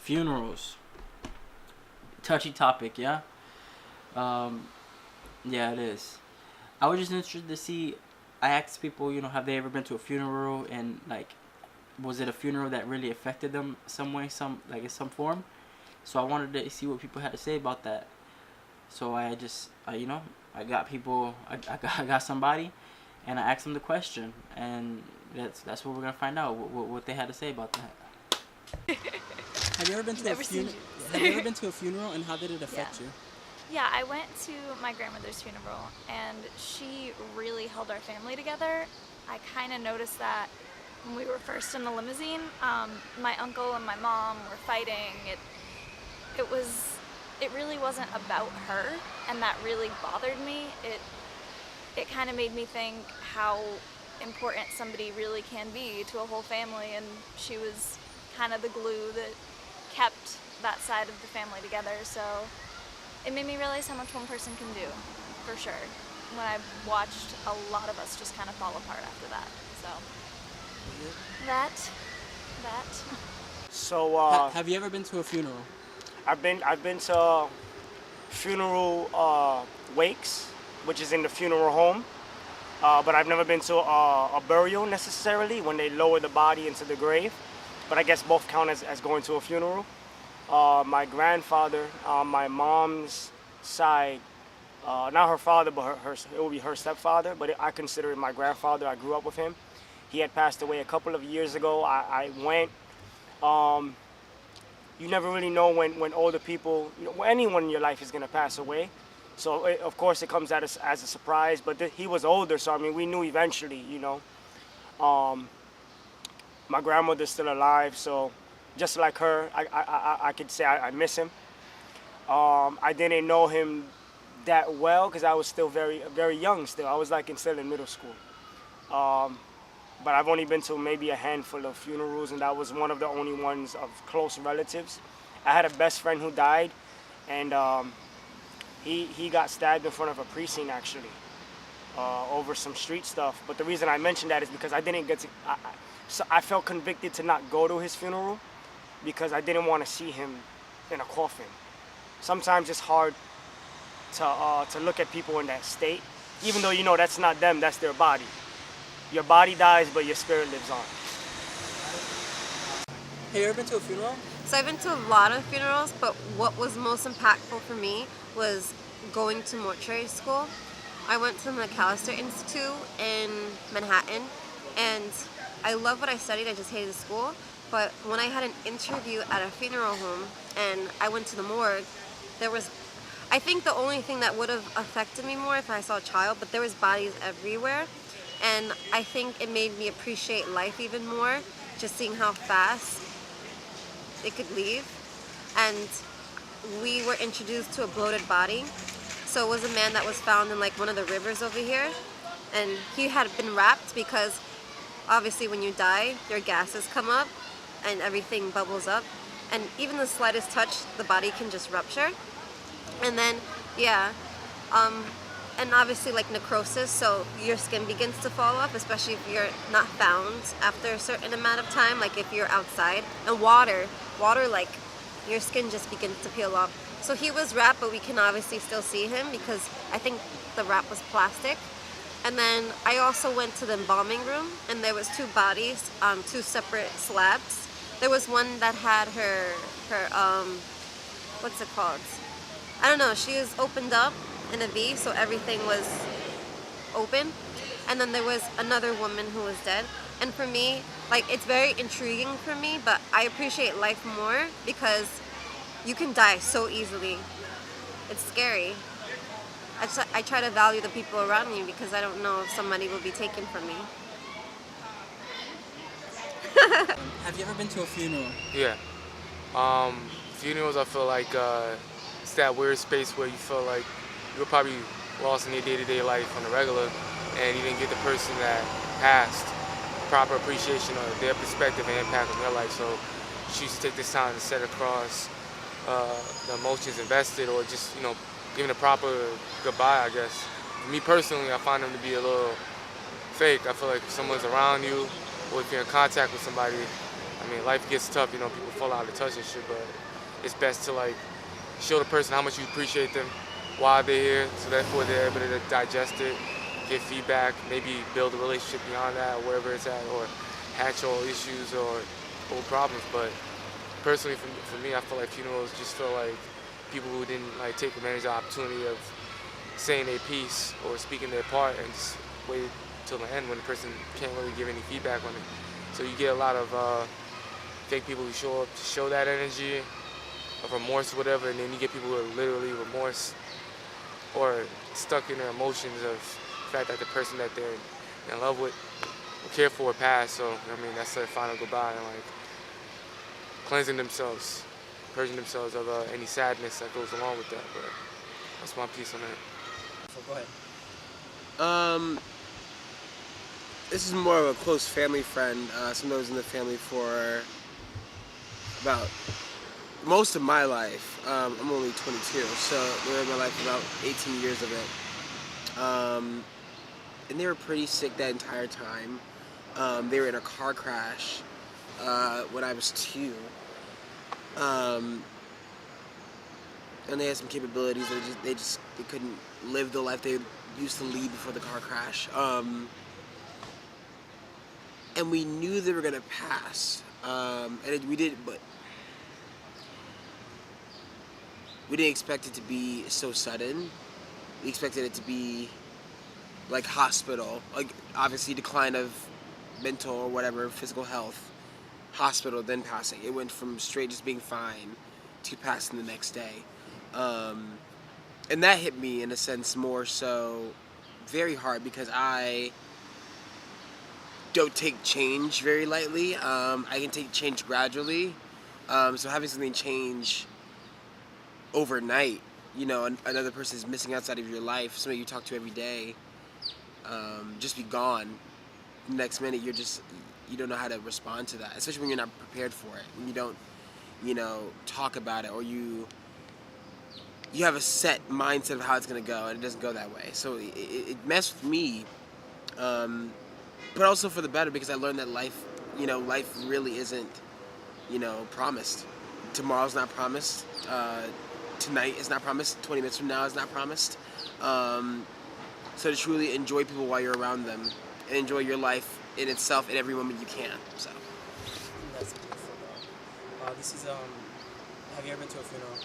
Funerals. Touchy topic, yeah? Yeah, it is. I was just interested to see. I asked people, have they ever been to a funeral, and like, was it a funeral that really affected them some way, in some form? So I wanted to see what people had to say about that. So I got people, I got somebody, and I asked them the question, and that's what we're gonna find out what they had to say about that. Have you ever been to Never seen Have you ever been to a funeral, and how did it affect Yeah. you? Yeah, I went to my grandmother's funeral, and she really held our family together. I kind of noticed that when we were first in the limousine. My uncle and my mom were fighting. It was, it really wasn't about her, and that really bothered me. It kind of made me think how important somebody really can be to a whole family, and she was kind of the glue that kept that side of the family together. So it made me realize how much one person can do, for sure. When I watched a lot of us just kind of fall apart after that. So that. So Have you ever been to a funeral? I've been to funeral wakes, which is in the funeral home. But I've never been to a burial necessarily when they lower the body into the grave. But I guess both count as going to a funeral. My grandfather on my mom's side, not her father, but it will be her stepfather. But I consider it my grandfather. I grew up with him. He had passed away a couple of years ago. I went. You never really know when older people, anyone in your life is gonna pass away. So of course it comes as a surprise. But he was older, so I mean we knew eventually. My grandmother's still alive, so just like her, I could say I miss him. I didn't know him that well because I was still very very young. Still, I was still in middle school. But I've only been to maybe a handful of funerals, and that was one of the only ones of close relatives. I had a best friend who died, and he got stabbed in front of a precinct actually over some street stuff. But the reason I mentioned that is because I didn't get to. So I felt convicted to not go to his funeral because I didn't want to see him in a coffin. Sometimes it's hard to look at people in that state, even though that's not them, that's their body. Your body dies, but your spirit lives on. Have you ever been to a funeral? So I've been to a lot of funerals, but what was most impactful for me was going to mortuary school. I went to the McAllister Institute in Manhattan, and I love what I studied. I just hated the school. But when I had an interview at a funeral home and I went to the morgue, I think the only thing that would have affected me more if I saw a child, but there was bodies everywhere. And I think it made me appreciate life even more, just seeing how fast it could leave. And we were introduced to a bloated body. So it was a man that was found in one of the rivers over here. And he had been wrapped because obviously when you die, your gases come up and everything bubbles up. And even the slightest touch, the body can just rupture. And then, and obviously necrosis, so your skin begins to fall off, especially if you're not found after a certain amount of time, if you're outside. And water, your skin just begins to peel off. So he was wrapped, but we can obviously still see him because I think the wrap was plastic. And then I also went to the embalming room, and there was two bodies on two separate slabs. There was one that had her what's it called? I don't know, she was opened up in a V, so everything was open. And then there was another woman who was dead. And for me, it's very intriguing for me, but I appreciate life more because you can die so easily. It's scary. I try to value the people around me because I don't know if somebody will be taken from me. Have you ever been to a funeral? Yeah. Funerals, I feel like it's that weird space where you feel like you were probably lost in your day-to-day life on the regular, and you didn't get the person that passed proper appreciation of their perspective and impact on their life. So she used to take this time to set across the emotions invested, or just giving a proper goodbye, I guess. For me personally, I find them to be a little fake. I feel like if someone's around you, or if you're in contact with somebody, I mean, life gets tough, you know, people fall out of touch and shit, but it's best to like show the person how much you appreciate them while they're here, so therefore they're able to digest it, get feedback, maybe build a relationship beyond that, or wherever it's at, or hatch all issues or old problems. But personally, for me, I feel like funerals just feel like people who didn't like take advantage of the opportunity of saying their piece or speaking their part and just waited till the end when the person can't really give any feedback on it. So you get a lot of fake people who show up to show that energy of remorse or whatever, and then you get people who are literally remorse or stuck in their emotions of the fact that the person that they're in love with or care for passed. So, I mean, that's their final goodbye, and like cleansing themselves, purging themselves of any sadness that goes along with that. But that's my piece on that. So go ahead. This is more of a close family friend. Someone that was in the family for about most of my life. I'm only 22, so they were in my life about 18 years of it. And they were pretty sick that entire time. They were in a car crash when I was 2. And they had some capabilities. They couldn't live the life they used to lead before the car crash. And we knew they were gonna pass. We didn't expect it to be so sudden. We expected it to be like hospital, like obviously decline of mental or whatever, physical health, hospital, then passing. It went from straight just being fine to passing the next day. And that hit me in a sense more so very hard because I don't take change very lightly. I can take change gradually. So having something change overnight, you know, another person is missing outside of your life, somebody you talk to every day, just be gone. The next minute, you don't know how to respond to that, especially when you're not prepared for it, when you don't, you know, talk about it, or you have a set mindset of how it's gonna go, and it doesn't go that way. So it messed with me, but also for the better, because I learned that life really isn't, you know, promised. Tomorrow's not promised. Tonight is not promised. 20 minutes from now is not promised. So to truly enjoy people while you're around them and enjoy your life in itself at every moment you can. So. That's beautiful. This is have you ever been to a funeral?